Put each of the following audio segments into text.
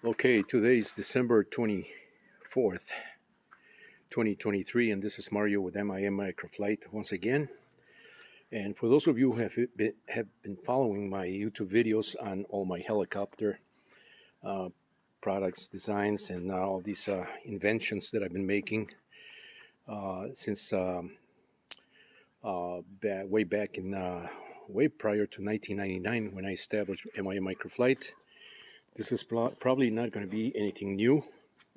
Okay, today is December 24th, 2023, and this is Mario with MIM Microflight once again. And for those of you who have been following my YouTube videos on all my helicopter products, designs, and all these inventions that I've been making since way back in way prior to 1999 when I established MIM Microflight. This is probably not going to be anything new,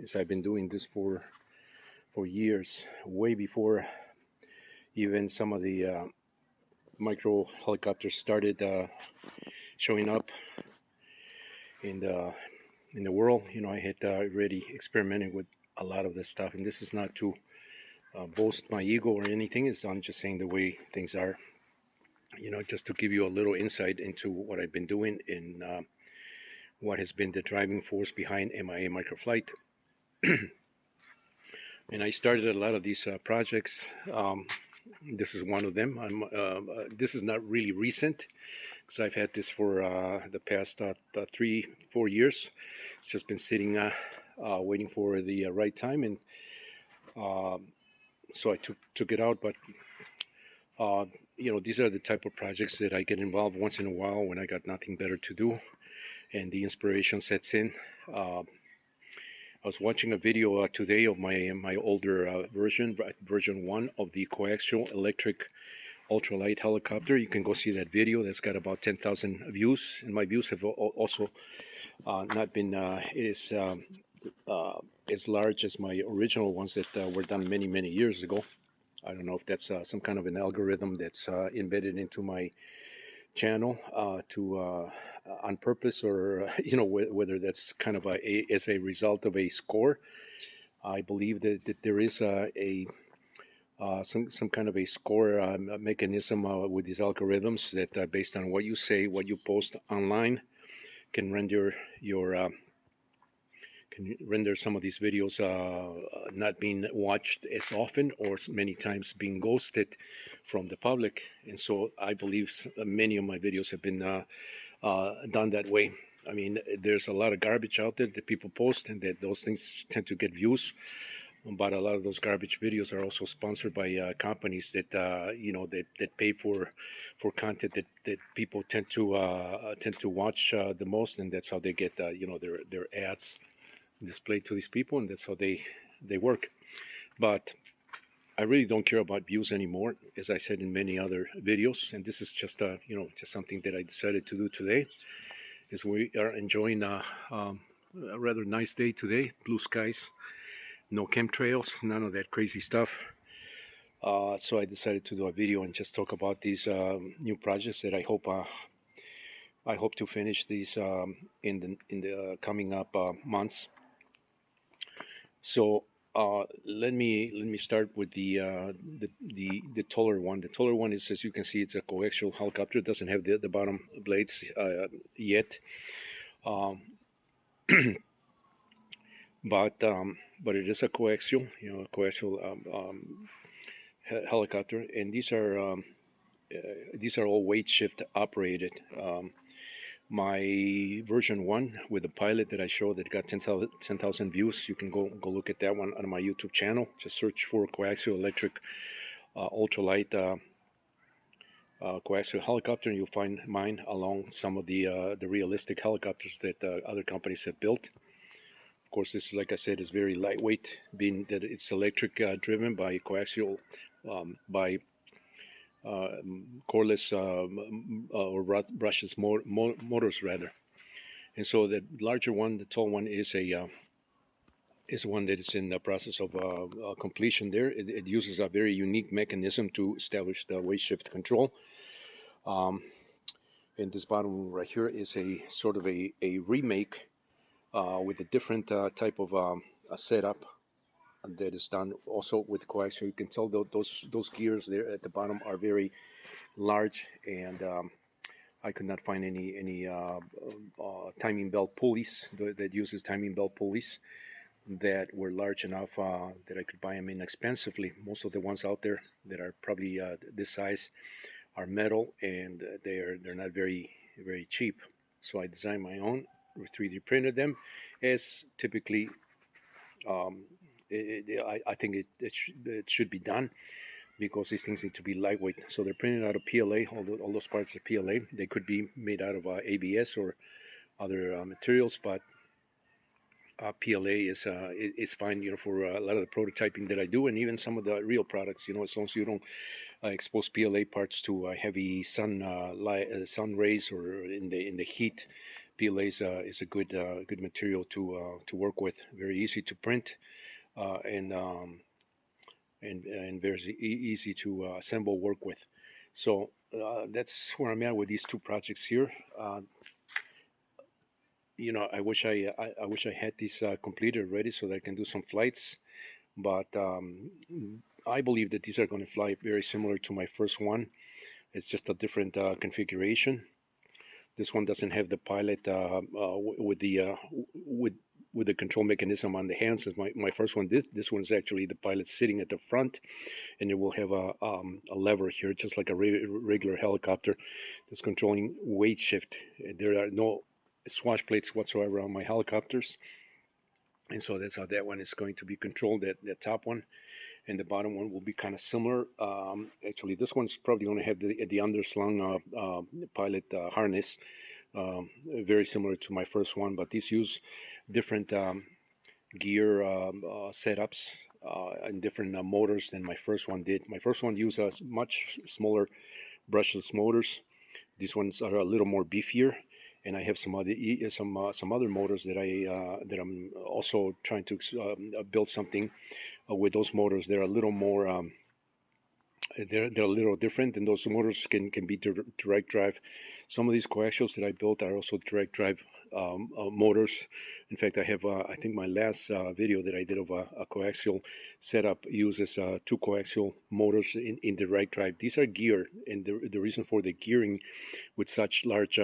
as I've been doing this for years, way before even some of the micro helicopters started showing up in the world. You know, I had already experimented with a lot of this stuff, and this is not to boast my ego or anything. I'm just saying the way things are. You know, just to give you a little insight into what I've been doing and what has been the driving force behind MIA Microflight. And I started a lot of these projects. This is one of them. This is not really recent, because I've had this for the past 3-4 years. It's just been sitting, waiting for the right time, and so I took it out. But you know, these are the type of projects that I get involved once in a while when I got nothing better to do, and the inspiration sets in. I was watching a video today of my older version 1 of the Coaxial electric ultralight helicopter. You can go see that video. That's got about 10,000 views, and my views have also not been as large as my original ones that were done many years ago. I don't know if that's some kind of an algorithm that's embedded into my channel on purpose, or you know, whether that's kind of as a result of a score. I believe that there is some kind of a score mechanism with these algorithms that based on what you say, what you post online, can render some of these videos not being watched as often, or many times being ghosted from the public. And so I believe many of my videos have been done that way. I mean, there's a lot of garbage out there that people post, and that those things tend to get views. But a lot of those garbage videos are also sponsored by companies that you know, that pay for content that people tend to watch the most, and that's how they get you know, their ads displayed to these people, and that's how they work. But I really don't care about views anymore, as I said in many other videos, and this is just you know, just something that I decided to do today. Is we are enjoying a rather nice day today, blue skies, no chemtrails, none of that crazy stuff. So I decided to do a video and just talk about these new projects that I hope to finish these in the coming up months. So let me start with the taller one. The taller one is, as you can see, it's a coaxial helicopter. It doesn't have the bottom blades yet, but it is a coaxial, you know, a coaxial helicopter, and these are all weight shift operated. My version 1 with the pilot that I showed that got 10,000 views. You can go look at that one on my YouTube channel. Just search for Coaxial electric ultralight coaxial helicopter, and you'll find mine along some of the realistic helicopters that other companies have built. Of course, this, like I said, is very lightweight, being that it's electric driven by coaxial, by cordless or brushless motors rather. And so the larger one, the tall one, is one that is in the process of completion. There, it uses a very unique mechanism to establish the weight shift control. And this bottom right here is a sort of a remake with a different type of a setup that is done also with coaxial. You can tell those gears there at the bottom are very large, and I could not find any timing belt pulleys that uses timing belt pulleys that were large enough that I could buy them inexpensively. Most of the ones out there that are probably this size are metal, and they're not very cheap. So I designed my own, 3D printed them, as typically I think it should be done, because these things need to be lightweight. So they're printed out of PLA. All those parts are PLA. They could be made out of ABS or other materials, but PLA is fine, for a lot of the prototyping that I do, and even some of the real products. As long as you don't expose PLA parts to heavy sun rays or in the heat. PLA is a good material to work with. Very easy to print, and very easy to assemble, work with. So that's where I'm at with these two projects here. I wish I had these completed already so that I can do some flights. But I believe that these are going to fly very similar to my first one. It's just a different configuration. This one doesn't have the pilot with the control mechanism on the hands, as my first one did. This one is actually the pilot sitting at the front, and it will have a lever here, just like a regular helicopter, that's controlling weight shift. There are no swash plates whatsoever on my helicopters, and so that's how that one is going to be controlled. That top one. And the bottom one will be kind of similar. Actually, this one's probably going to have the underslung pilot harness, very similar to my first one. But these use different gear setups and different motors than my first one did. My first one used much smaller brushless motors. These ones are a little more beefier, and I have some other motors that I'm also trying to build something with those motors. They're a little more they're a little different, and those motors can be direct drive. Some of these coaxials that I built are also direct drive motors. In fact, I have I think my last video that I did of a coaxial setup uses two coaxial motors in direct drive. These are geared, and the reason for the gearing with such large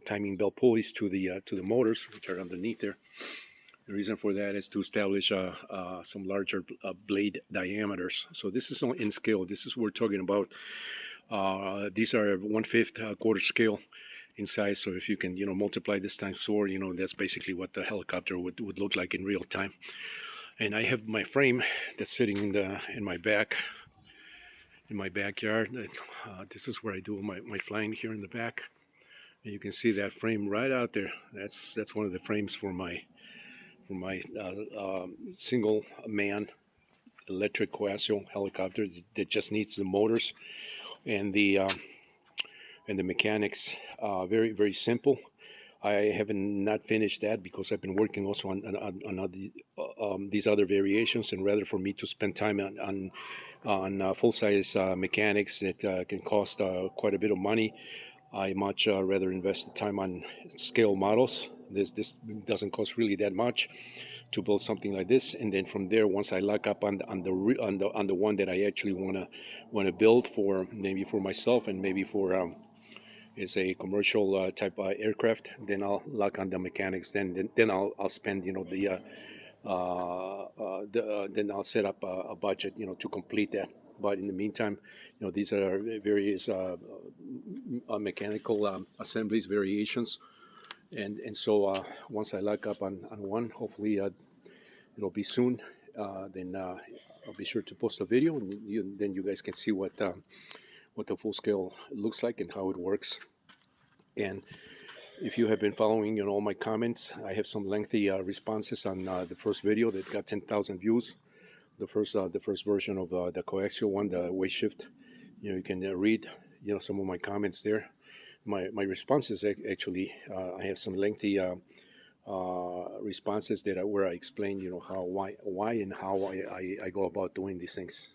timing belt pulleys to the motors, which are underneath there. The reason for that is to establish some larger blade diameters. So this is in scale. This is what we're talking about. These are 1/5 quarter scale in size. So if you can, multiply this times 4, that's basically what the helicopter would look like in real time. And I have my frame that's sitting in my backyard. This is where I do my flying here in the back. And you can see that frame right out there. That's one of the frames for my single man electric Coaxial helicopter that just needs the motors and the mechanics. Very, very simple. I haven't not finished that because I've been working also on these other variations, and rather for me to spend time on full size mechanics that can cost quite a bit of money, I much rather invest the time on scale models. This doesn't cost really that much to build something like this, and then from there, once I lock up on the one that I actually want to build for, maybe for myself and maybe for is a commercial type aircraft, then I'll lock on the mechanics. Then I'll spend then I'll set up a budget to complete that. But in the meantime, these are various mechanical assemblies, variations, and so once I lock up on one, hopefully it'll be soon. Then I'll be sure to post a video, and then you guys can see what the full scale looks like and how it works. And if you have been following all my comments, I have some lengthy responses on the first video that got 10,000 views. The first version of the coaxial one, the weight shift. You can read some of my comments there. My responses actually, I have some lengthy responses where I explain why and how I go about doing these things.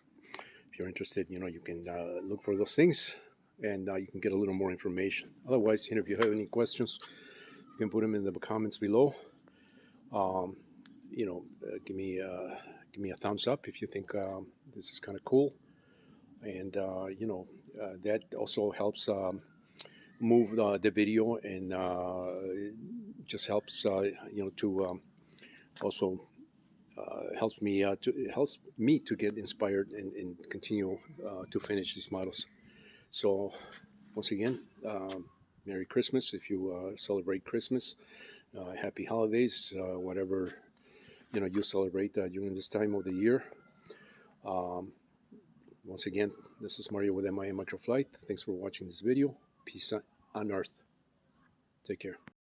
If you're interested, you can look for those things, and you can get a little more information. Otherwise, if you have any questions, you can put them in the comments below. Give me a thumbs up if you think this is kind of cool, and that also helps move the video, and just helps to also helps me to get inspired and continue to finish these models. So once again, Merry Christmas if you celebrate Christmas. Happy holidays, whatever you celebrate during this time of the year. Um, Once again, this is Mario with MIM Ultralight. Thanks for watching this video. Peace on Earth. Take care.